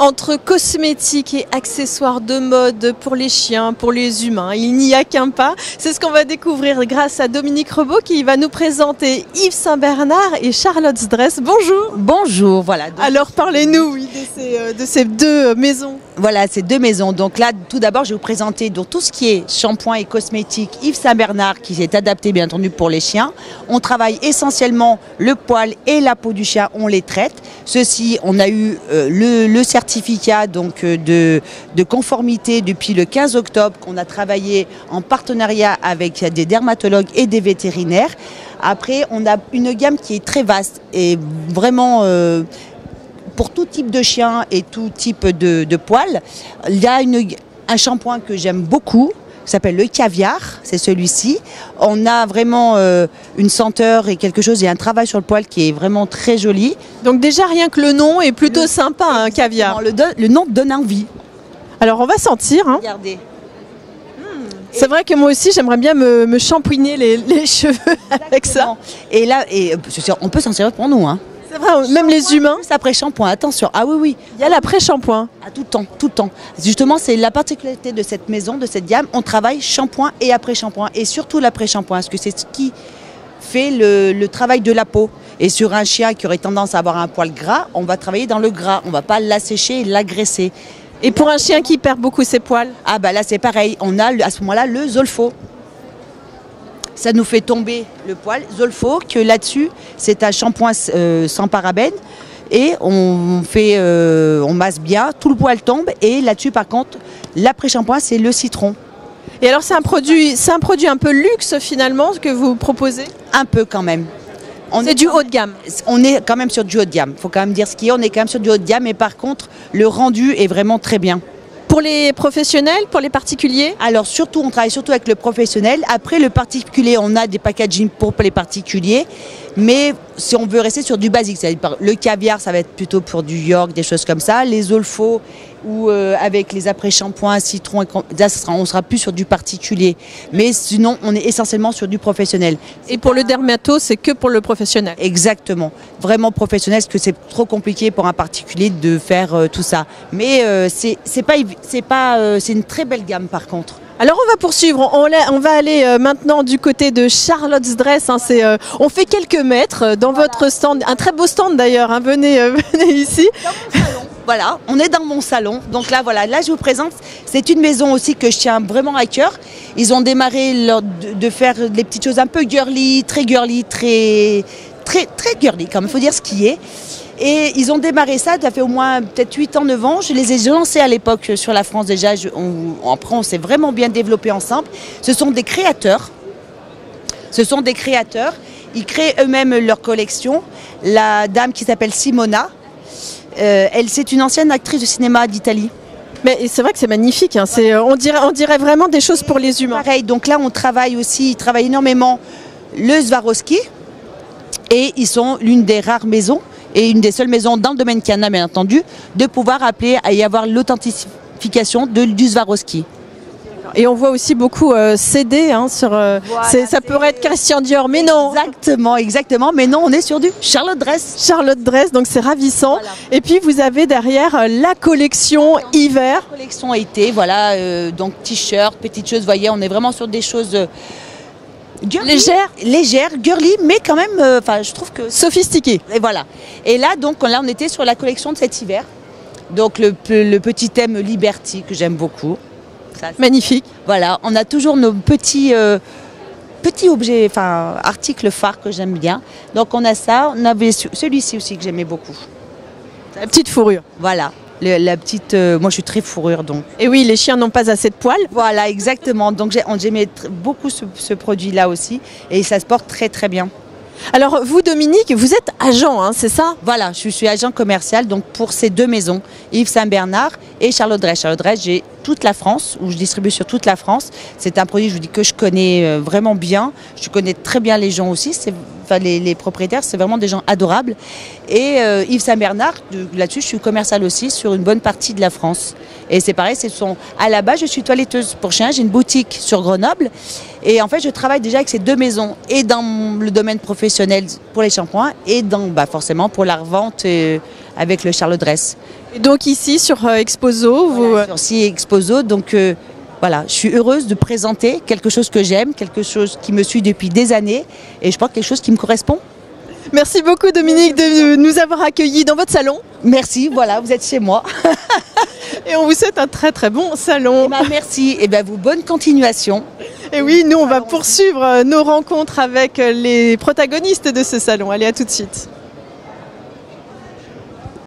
Entre cosmétiques et accessoires de mode pour les chiens, pour les humains, il n'y a qu'un pas. C'est ce qu'on va découvrir grâce à Dominique Rebaud qui va nous présenter Yves Saint-Bernard et Charlotte's Dress. Bonjour. Bonjour, voilà. Donc, alors parlez-nous oui, de ces deux maisons. Voilà, ces deux maisons. Donc là, tout d'abord, je vais vous présenter donc, tout ce qui est shampoing et cosmétiques Yves Saint-Bernard qui est adapté bien entendu pour les chiens. On travaille essentiellement le poil et la peau du chien, on les traite. Ceci, on a eu le certificat donc, de conformité depuis le 15 octobre qu'on a travaillé en partenariat avec des dermatologues et des vétérinaires. Après, on a une gamme qui est très vaste et vraiment pour tout type de chien et tout type de poil. Il y a un shampoing que j'aime beaucoup, qui s'appelle le caviar, c'est celui-ci. On a vraiment une senteur et quelque chose, et un travail sur le poil qui est vraiment très joli. Donc déjà rien que le nom est plutôt sympa, un caviar. Le nom donne envie. Alors on va sentir. Hein. Regardez. C'est vrai que moi aussi j'aimerais bien me shampouiner les cheveux avec ça. Et là, on peut s'en servir pour nous. Hein. C'est vrai, même les humains. Après shampoing, attention. Ah oui, oui. Il y a l'après-shampoing. À tout le temps, tout le temps. Justement, c'est la particularité de cette maison, de cette gamme. On travaille shampoing et après-shampoing. Et surtout l'après-shampoing, parce que c'est ce qui fait le travail de la peau. Et sur un chien qui aurait tendance à avoir un poil gras, on va travailler dans le gras. On ne va pas l'assécher et l'agresser. Et pour un chien qui perd beaucoup ses poils? Ah bah là, c'est pareil. On a à ce moment-là le Zolfo. Ça nous fait tomber le poil. Zolfo, que là-dessus, c'est un shampoing sans parabènes. Et on masse bien, tout le poil tombe. Et là-dessus, par contre, l'après-shampoing, c'est le citron. Et alors, c'est un produit un peu luxe, finalement, que vous proposez? Un peu, quand même. C'est du haut de gamme. On est quand même sur du haut de gamme. Il faut quand même dire ce qu'il y a. On est quand même sur du haut de gamme. Mais par contre, le rendu est vraiment très bien. Pour les professionnels, pour les particuliers? Alors surtout, on travaille surtout avec le professionnel. Après le particulier, on a des packaging pour les particuliers. Mais si on veut rester sur du basique, c'est-à-dire le caviar, ça va être plutôt pour du York, des choses comme ça. Les Zolfo ou avec les après-shampoings, citron, là, on sera plus sur du particulier. Mais sinon, on est essentiellement sur du professionnel. Et pour le dermato, c'est que pour le professionnel? Exactement. Vraiment professionnel, parce que c'est trop compliqué pour un particulier de faire tout ça. Mais c'est une très belle gamme par contre. Alors on va poursuivre, on va aller maintenant du côté de Charlotte's Dress. Hein, on fait quelques mètres dans votre stand, un très beau stand d'ailleurs, hein, venez ici. Dans mon salon. Voilà, on est dans mon salon. Donc là, voilà, là je vous présente, c'est une maison aussi que je tiens vraiment à cœur. Ils ont démarré de faire des petites choses un peu girly, très girly, très girly, comme il faut dire ce qui est. Et ils ont démarré ça, ça fait au moins peut-être 8 ans, 9 ans. Je les ai lancés à l'époque sur la France déjà. Après, on s'est vraiment bien développé ensemble. Ce sont des créateurs. Ils créent eux-mêmes leur collection. La dame qui s'appelle Simona, c'est une ancienne actrice de cinéma d'Italie. Mais c'est vrai que c'est magnifique. Hein. On dirait vraiment des choses pour les humains. Pareil, donc là, ils travaillent énormément le Swarovski. Et ils sont l'une des rares maisons et une des seules maisons dans le domaine canin, bien entendu, de pouvoir appeler à y avoir l'authentification du Swarovski. Et on voit aussi beaucoup CD hein, sur. Voilà, ça pourrait être Christian Dior, mais non. Exactement. Mais non, on est sur du Charlotte Dress. Charlotte Dress, donc c'est ravissant. Voilà. Et puis vous avez derrière la collection hiver. La collection été, voilà, donc t-shirt, petites choses. Vous voyez, on est vraiment sur des choses. Légère, girly, mais quand même, je trouve que sophistiqué. Et voilà. Et là, donc, on était sur la collection de cet hiver. Donc, le petit thème Liberty que j'aime beaucoup. Ça, magnifique. Voilà, on a toujours nos petits objets, articles phares que j'aime bien. Donc, on a ça. On avait celui-ci aussi que j'aimais beaucoup. La petite fourrure. Voilà. La petite, moi je suis très fourrure donc. Et oui, les chiens n'ont pas assez de poils. Voilà, exactement. Donc j'aimais beaucoup ce produit-là aussi et ça se porte très très bien. Alors vous Dominique, vous êtes agent, hein, c'est ça? Voilà, je suis agent commercial donc pour ces deux maisons, Yves Saint-Bernard et Charlotte Dress. Charlotte Dress, j'ai toute la France, où je distribue sur toute la France. C'est un produit, je vous dis, que je connais vraiment bien. Je connais très bien les gens aussi, les propriétaires, c'est vraiment des gens adorables. Et Yves Saint-Bernard, là-dessus, je suis commerciale aussi sur une bonne partie de la France. Et c'est pareil, à la base, je suis toiletteuse pour chiens, j'ai une boutique sur Grenoble. Et en fait, je travaille déjà avec ces deux maisons, et dans le domaine professionnel pour les shampoings, et forcément pour la revente avec le Charlotte Dress. Et donc ici sur Exposo, Voilà, sur Si Exposo, donc voilà, je suis heureuse de présenter quelque chose que j'aime, quelque chose qui me suit depuis des années et je pense quelque chose qui me correspond. Merci beaucoup Dominique de nous avoir accueillis dans votre salon. Merci, voilà, vous êtes chez moi. Et on vous souhaite un très très bon salon. Merci, et vous bonne continuation. Et oui, nous on va poursuivre nos rencontres avec les protagonistes de ce salon. Allez, à tout de suite.